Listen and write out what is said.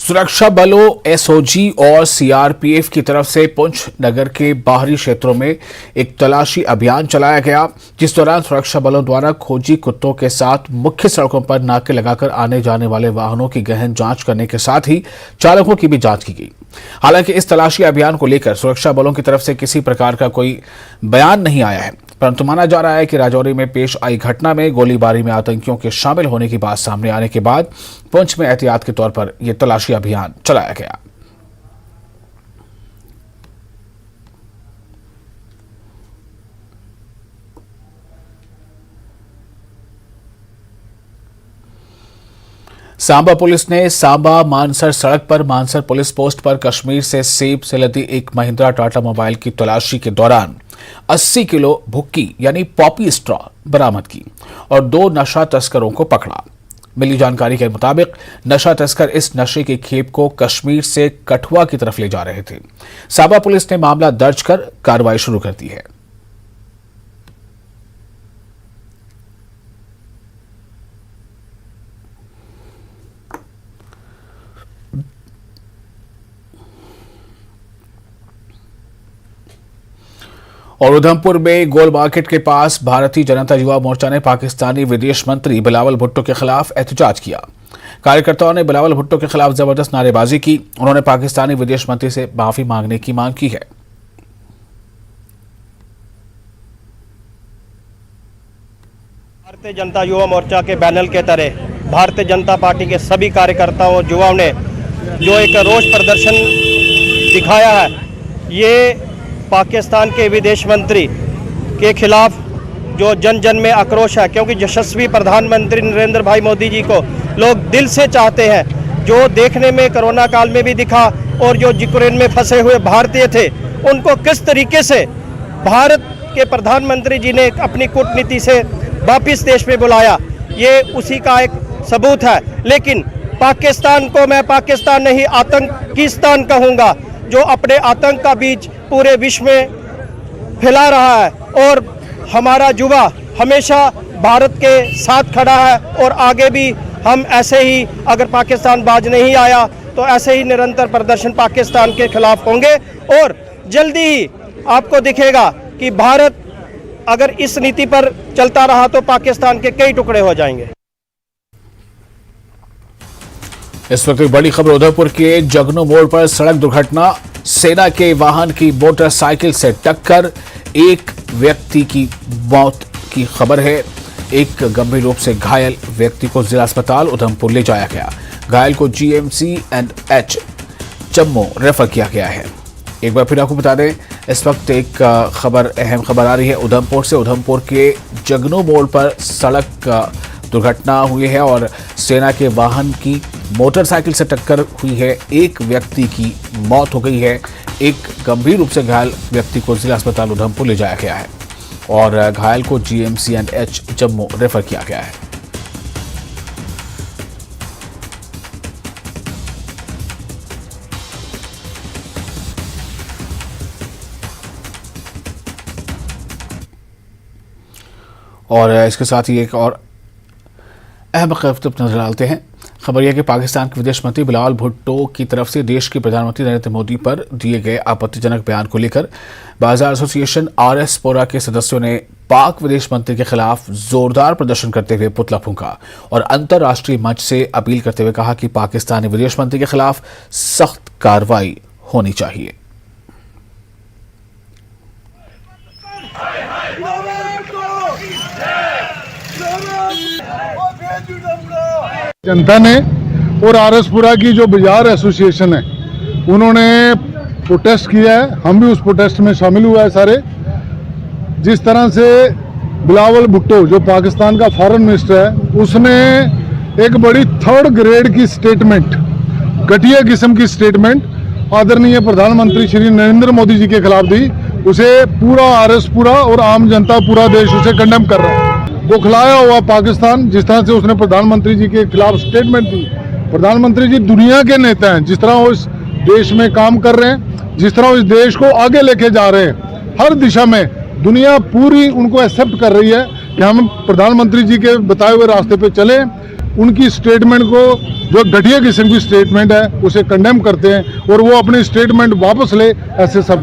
सुरक्षा बलों, एसओजी और सीआरपीएफ की तरफ से पुंछ नगर के बाहरी क्षेत्रों में एक तलाशी अभियान चलाया गया, जिस दौरान सुरक्षा बलों द्वारा खोजी कुत्तों के साथ मुख्य सड़कों पर नाके लगाकर आने जाने वाले वाहनों की गहन जांच करने के साथ ही चालकों की भी जांच की गई। हालांकि इस तलाशी अभियान को लेकर सुरक्षा बलों की तरफ से किसी प्रकार का कोई बयान नहीं आया है, परंतु माना जा रहा है कि राजौरी में पेश आई घटना में गोलीबारी में आतंकियों के शामिल होने की बात सामने आने के बाद पुंछ में एहतियात के तौर पर यह तलाशी अभियान चलाया गया। सांबा पुलिस ने सांबा मानसर सड़क पर मानसर पुलिस पोस्ट पर कश्मीर से सेब से लदी एक महिंद्रा टाटा मोबाइल की तलाशी के दौरान 80 किलो भुक्की यानी पॉपी स्ट्रॉ बरामद की और 2 नशा तस्करों को पकड़ा। मिली जानकारी के मुताबिक नशा तस्कर इस नशे की खेप को कश्मीर से कठुआ की तरफ ले जा रहे थे। सांबा पुलिस ने मामला दर्ज कर कार्रवाई शुरू कर दी है। और उधमपुर में गोल मार्केट के पास भारतीय जनता युवा मोर्चा ने पाकिस्तानी विदेश मंत्री बिलावल भुट्टो के खिलाफ एहतजाज किया। कार्यकर्ताओं ने बिलावल भुट्टो के खिलाफ जबरदस्त नारेबाजी की। उन्होंने पाकिस्तानी विदेश मंत्री से माफी मांगने की मांग की है। भारतीय जनता युवा मोर्चा के बैनर के तहत भारतीय जनता पार्टी के सभी कार्यकर्ताओं और युवाओं ने जो एक रोष प्रदर्शन दिखाया है, ये पाकिस्तान के विदेश मंत्री के खिलाफ जो जन जन में आक्रोश है, क्योंकि यशस्वी प्रधानमंत्री नरेंद्र भाई मोदी जी को लोग दिल से चाहते हैं। जो देखने में कोरोना काल में भी दिखा और जो यूक्रेन में फंसे हुए भारतीय थे, उनको किस तरीके से भारत के प्रधानमंत्री जी ने अपनी कूटनीति से वापिस देश में बुलाया, ये उसी का एक सबूत है। लेकिन पाकिस्तान को मैं पाकिस्तान नहीं आतंकिस्तान कहूँगा, जो अपने आतंक का बीज पूरे विश्व में फैला रहा है। और हमारा युवा हमेशा भारत के साथ खड़ा है और आगे भी हम ऐसे ही, अगर पाकिस्तान बाज नहीं आया तो ऐसे ही निरंतर प्रदर्शन पाकिस्तान के खिलाफ होंगे। और जल्दी ही आपको दिखेगा कि भारत अगर इस नीति पर चलता रहा तो पाकिस्तान के कई टुकड़े हो जाएंगे। इस वक्त बड़ी खबर उधमपुर के जगनू मोड़ पर सड़क दुर्घटना, सेना के वाहन की मोटरसाइकिल से टक्कर, एक व्यक्ति की मौत की खबर है। एक गंभीर रूप से घायल व्यक्ति को जिला अस्पताल उधमपुर ले जाया गया। घायल को GMC&H जम्मू रेफर किया गया है। एक बार फिर आपको बता दें, इस वक्त एक अहम खबर आ रही है उधमपुर से। उधमपुर के जगनू मोड़ पर सड़क दुर्घटना हुई है और सेना के वाहन की मोटरसाइकिल से टक्कर हुई है। एक व्यक्ति की मौत हो गई है। एक गंभीर रूप से घायल व्यक्ति को जिला अस्पताल उधमपुर ले जाया गया है और घायल को GMC&H जम्मू रेफर किया गया है। और इसके साथ ही एक और अहम खबर नजर डालते हैं। खबर यह कि पाकिस्तान के विदेश मंत्री बिलावल भुट्टो की तरफ से देश के प्रधानमंत्री नरेंद्र मोदी पर दिए गए आपत्तिजनक बयान को लेकर बाजार एसोसिएशन RS पोरा के सदस्यों ने पाक विदेश मंत्री के खिलाफ जोरदार प्रदर्शन करते हुए पुतला फूंका और अंतर्राष्ट्रीय मंच से अपील करते हुए कहा कि पाकिस्तानी विदेश मंत्री के खिलाफ सख्त कार्रवाई होनी चाहिए। जनता ने और RS पुरा की जो बाजार एसोसिएशन है, उन्होंने प्रोटेस्ट किया है। हम भी उस प्रोटेस्ट में शामिल हुआ है सारे। जिस तरह से बिलावल भुट्टो जो पाकिस्तान का फॉरेन मिनिस्टर है, उसने एक बड़ी 3rd ग्रेड की स्टेटमेंट, घटिया किस्म की स्टेटमेंट आदरणीय प्रधानमंत्री श्री नरेंद्र मोदी जी के खिलाफ दी, उसे पूरा RS पुरा और आम जनता पूरा देश उसे कंडेम कर रहा है। बौखलाया हुआ पाकिस्तान, जिस तरह से उसने प्रधानमंत्री जी के खिलाफ स्टेटमेंट दी। प्रधानमंत्री जी दुनिया के नेता हैं, जिस तरह वो इस देश में काम कर रहे हैं, जिस तरह वो इस देश को आगे लेके जा रहे हैं, हर दिशा में दुनिया पूरी उनको एक्सेप्ट कर रही है कि हम प्रधानमंत्री जी के बताए हुए रास्ते पे चलें। उनकी स्टेटमेंट को, जो घटिया किस्म की स्टेटमेंट है, उसे कंडेम करते हैं और वो अपनी स्टेटमेंट वापस ले, ऐसे सब